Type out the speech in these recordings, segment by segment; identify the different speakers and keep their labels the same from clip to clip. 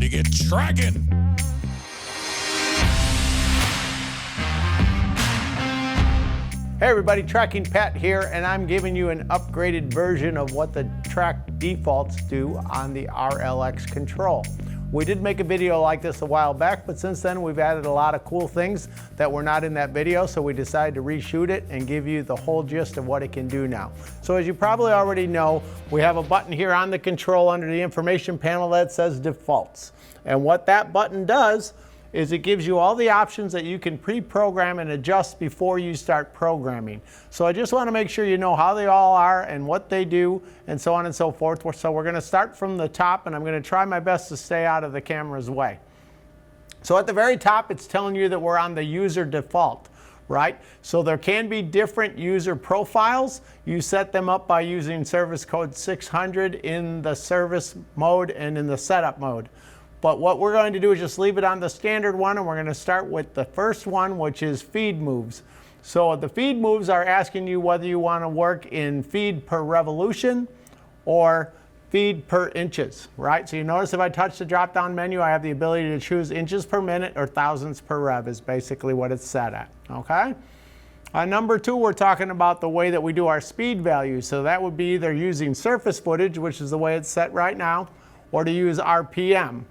Speaker 1: to get TRAKing.
Speaker 2: Hey everybody, TRAKing Pat here, and I'm giving you an upgraded version of what the TRAK defaults do on the RLX control. We did make a video like this a while back, but since then we've added a lot of cool things that were not in that video, so we decided to reshoot it and give you the whole gist of what it can do now. So as you probably already know, we have a button here on the control under the information panel that says defaults. And what that button does is it gives you all the options that you can pre-program and adjust before you start programming. So I just want to make sure you know how they all are and what they do and so on and so forth. So we're going to start from the top, and I'm going to try my best to stay out of the camera's way. So at the very top, it's telling you that we're on the user default, right? So there can be different user profiles. You set them up by using service code 600 in the service mode and in the setup mode. But what we're going to do is just leave it on the standard one, and we're going to start with the first one, which is feed moves. So the feed moves are asking you whether you want to work in feed per revolution or feed per inches, right? So you notice if I touch the drop-down menu, I have the ability to choose inches per minute or thousandths per rev is basically what it's set at, okay? On number two, we're talking about the way that we do our speed values. So that would be either using surface footage, which is the way it's set right now, or to use RPM.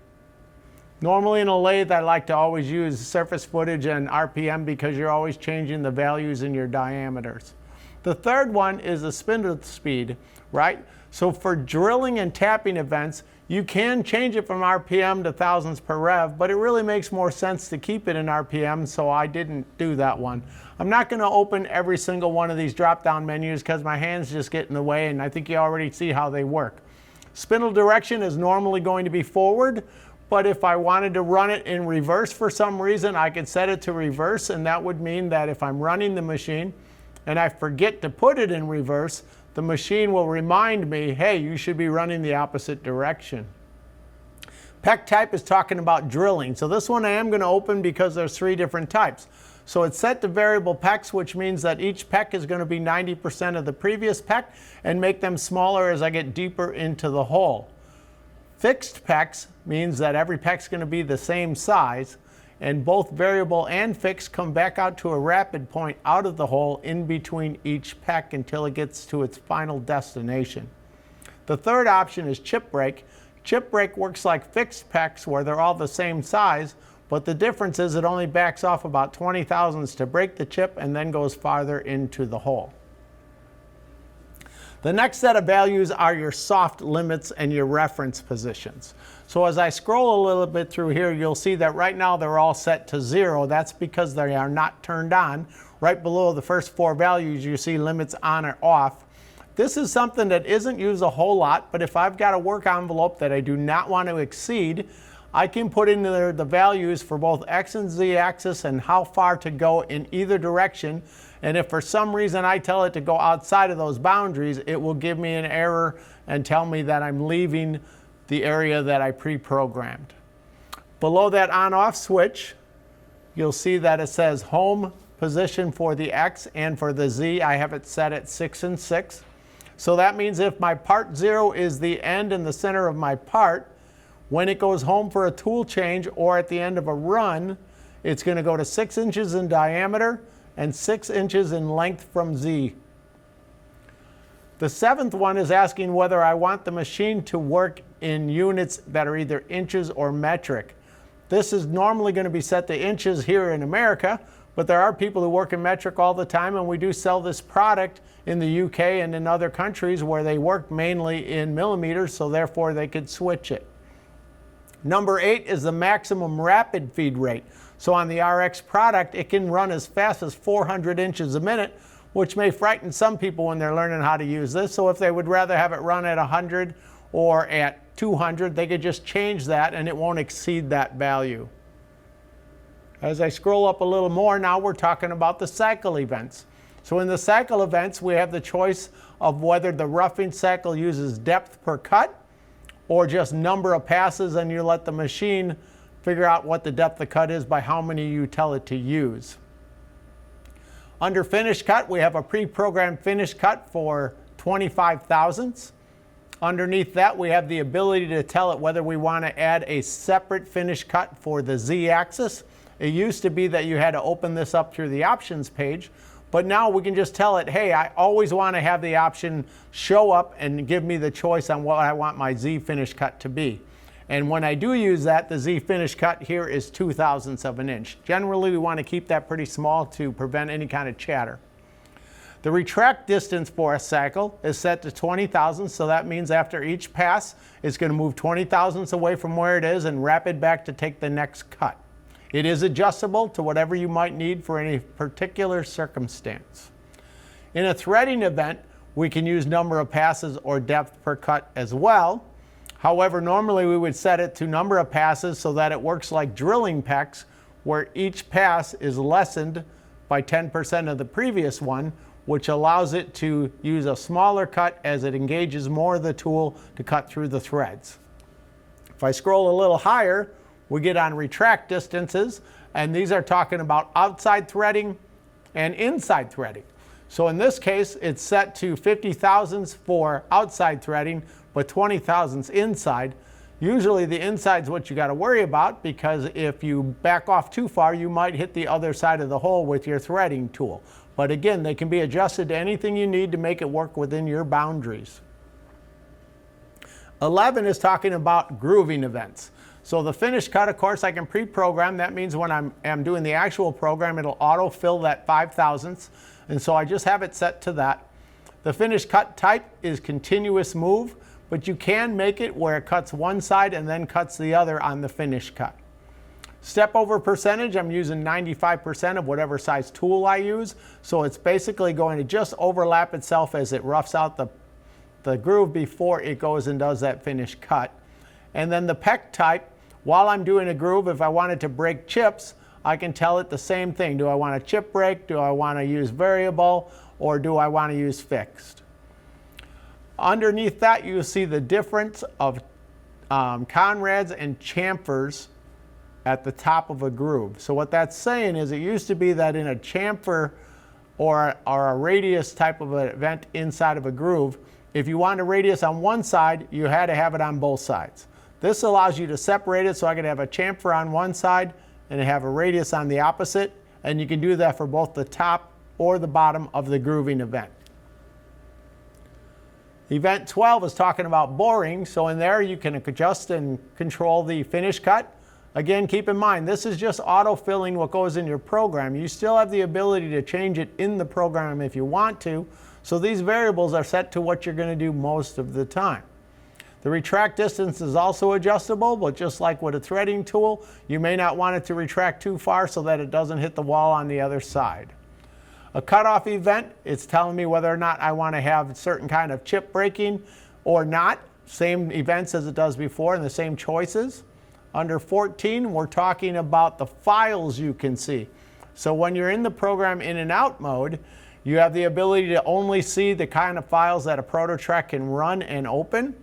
Speaker 2: Normally in a lathe, I like to always use surface footage and RPM because you're always changing the values in your diameters. The third one is the spindle speed, right? So for drilling and tapping events, you can change it from RPM to thousandths per rev, but it really makes more sense to keep it in RPM, so I didn't do that one. I'm not going to open every single one of these drop-down menus because my hands just get in the way, and I think you already see how they work. Spindle direction is normally going to be forward, but if I wanted to run it in reverse for some reason, I could set it to reverse, and that would mean that if I'm running the machine and I forget to put it in reverse, the machine will remind me, hey, you should be running the opposite direction. PEC type is talking about drilling. So this one I am going to open because there's three different types. So it's set to variable PECs, which means that each PEC is going to be 90% of the previous PEC and make them smaller as I get deeper into the hole. Fixed PECs means that every PEC is going to be the same size, and both variable and fixed come back out to a rapid point out of the hole in between each PEC until it gets to its final destination. The third option is chip break. Chip break works like fixed PECs where they're all the same size, but the difference is it only backs off about 20 thousandths to break the chip and then goes farther into the hole. The next set of values are your soft limits and your reference positions. So as I scroll a little bit through here, you'll see that right now they're all set to 0. That's because they are not turned on. Right below the first four values, you see limits on or off. This is something that isn't used a whole lot, but if I've got a work envelope that I do not want to exceed, I can put in there the values for both X and Z axis and how far to go in either direction. And if for some reason I tell it to go outside of those boundaries, it will give me an error and tell me that I'm leaving the area that I pre-programmed. Below that on-off switch, you'll see that it says home position for the X, and for the Z, I have it set at 6 and 6. So that means if my part 0 is the end and the center of my part, when it goes home for a tool change or at the end of a run, it's going to go to 6 inches in diameter and 6 inches in length from Z. The seventh one is asking whether I want the machine to work in units that are either inches or metric. This is normally going to be set to inches here in America, but there are people who work in metric all the time, and we do sell this product in the UK and in other countries where they work mainly in millimeters, so therefore they could switch it. Number 8 is the maximum rapid feed rate. So on the RX product, it can run as fast as 400 inches a minute, which may frighten some people when they're learning how to use this. So if they would rather have it run at 100 or at 200, they could just change that and it won't exceed that value. As I scroll up a little more, now we're talking about the cycle events. So in the cycle events, we have the choice of whether the roughing cycle uses depth per cut or just number of passes, and you let the machine figure out what the depth of cut is by how many you tell it to use. Under finish cut, we have a pre-programmed finish cut for 25 thousandths. Underneath that, we have the ability to tell it whether we want to add a separate finish cut for the Z-axis. It used to be that you had to open this up through the options page, but now we can just tell it, hey, I always want to have the option show up and give me the choice on what I want my Z finish cut to be. And when I do use that, the Z finish cut here is 2/1000 of an inch. Generally, we want to keep that pretty small to prevent any kind of chatter. The retract distance for a cycle is set to 20 thousandths, so that means after each pass, it's going to move 20 thousandths away from where it is and wrap it back to take the next cut. It is adjustable to whatever you might need for any particular circumstance. In a threading event, we can use number of passes or depth per cut as well. However, normally we would set it to number of passes so that it works like drilling pecs, where each pass is lessened by 10% of the previous one, which allows it to use a smaller cut as it engages more of the tool to cut through the threads. If I scroll a little higher, we get on retract distances, and these are talking about outside threading and inside threading. So in this case, it's set to 50 thousandths for outside threading, but 20 thousandths inside. Usually the inside is what you got to worry about, because if you back off too far, you might hit the other side of the hole with your threading tool. But again, they can be adjusted to anything you need to make it work within your boundaries. 11 is talking about grooving events. So the finish cut, of course, I can pre-program. That means when I'm doing the actual program, it'll auto-fill that 5 thousandths. And so I just have it set to that. The finish cut type is continuous move, but you can make it where it cuts one side and then cuts the other on the finish cut. Step over percentage, I'm using 95% of whatever size tool I use. So it's basically going to just overlap itself as it roughs out the groove before it goes and does that finish cut. And then the peck type, while I'm doing a groove, if I wanted to break chips, I can tell it the same thing. Do I want a chip break? Do I want to use variable? Or do I want to use fixed? Underneath that, you'll see the difference of Conrads and chamfers at the top of a groove. So what that's saying is, it used to be that in a chamfer or a radius type of an event inside of a groove, if you wanted a radius on one side, you had to have it on both sides. This allows you to separate it, so I could have a chamfer on one side and have a radius on the opposite, and you can do that for both the top or the bottom of the grooving event. Event 12 is talking about boring, so in there you can adjust and control the finish cut. Again, keep in mind, this is just auto-filling what goes in your program. You still have the ability to change it in the program if you want to, so these variables are set to what you're going to do most of the time. The retract distance is also adjustable, but just like with a threading tool, you may not want it to retract too far so that it doesn't hit the wall on the other side. A cutoff event, it's telling me whether or not I want to have a certain kind of chip breaking or not. Same events as it does before and the same choices. Under 14, we're talking about the files you can see. So when you're in the program in and out mode, you have the ability to only see the kind of files that a ProtoTRAK can run and open.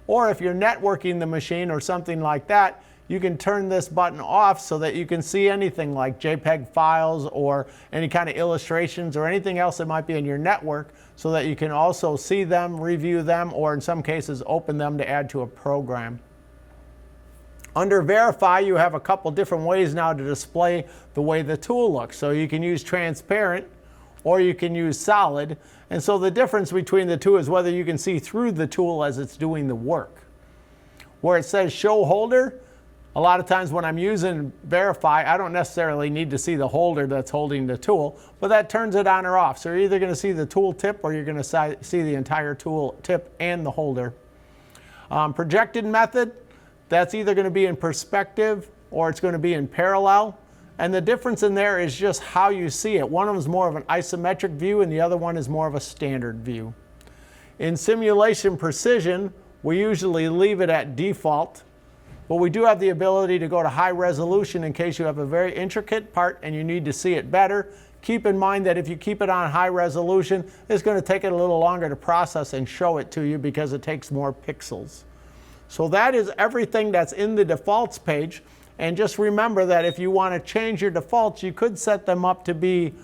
Speaker 2: Or if you're networking the machine or something like that, you can turn this button off so that you can see anything like JPEG files or any kind of illustrations or anything else that might be in your network, so that you can also see them, review them, or in some cases open them to add to a program. Under Verify, you have a couple different ways now to display the way the tool looks. So you can use transparent or you can use solid. And so the difference between the two is whether you can see through the tool as it's doing the work. Where it says show holder, a lot of times when I'm using Verify, I don't necessarily need to see the holder that's holding the tool, but that turns it on or off. So you're either going to see the tool tip or you're going to see the entire tool tip and the holder. Projected method, that's either going to be in perspective or it's going to be in parallel. And the difference in there is just how you see it. One of them is more of an isometric view and the other one is more of a standard view. In simulation precision, we usually leave it at default, but we do have the ability to go to high resolution in case you have a very intricate part and you need to see it better. Keep in mind that if you keep it on high resolution, it's going to take it a little longer to process and show it to you because it takes more pixels. So that is everything that's in the defaults page. And just remember that if you want to change your defaults, you could set them up to be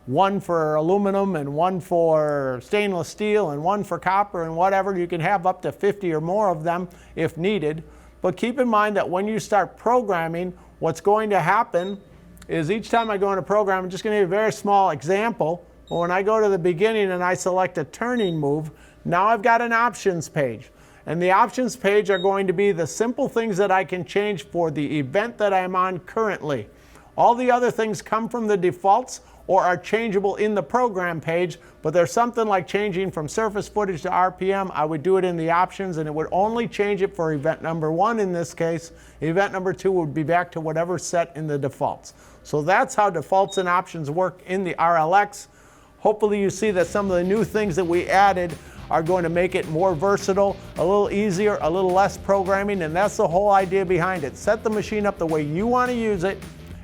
Speaker 2: one for aluminum and one for stainless steel and one for copper and whatever. You can have up to 50 or more of them if needed. But keep in mind that when you start programming, what's going to happen is each time I go into program, I'm just going to give a very small example. When I go to the beginning and I select a turning move, now I've got an options page. And the options page are going to be the simple things that I can change for the event that I'm on currently. All the other things come from the defaults or are changeable in the program page, but there's something like changing from surface footage to RPM. I would do it in the options, and it would only change it for event number 1 in this case. Event number 2 would be back to whatever's set in the defaults. So that's how defaults and options work in the RLX. Hopefully you see that some of the new things that we added are going to make it more versatile, a little easier, a little less programming, and that's the whole idea behind it. Set the machine up the way you want to use it,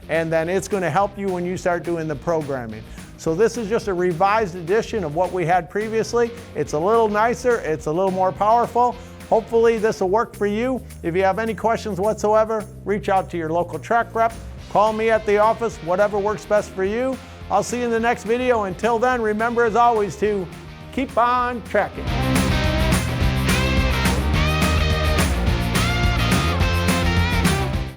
Speaker 2: and then it's going to help you when you start doing the programming. So this is just a revised edition of what we had previously. It's a little nicer, it's a little more powerful. Hopefully this will work for you. If you have any questions whatsoever, reach out to your local TRAK rep, call me at the office, whatever works best for you. I'll see you in the next video. Until then, remember as always to keep on tracking.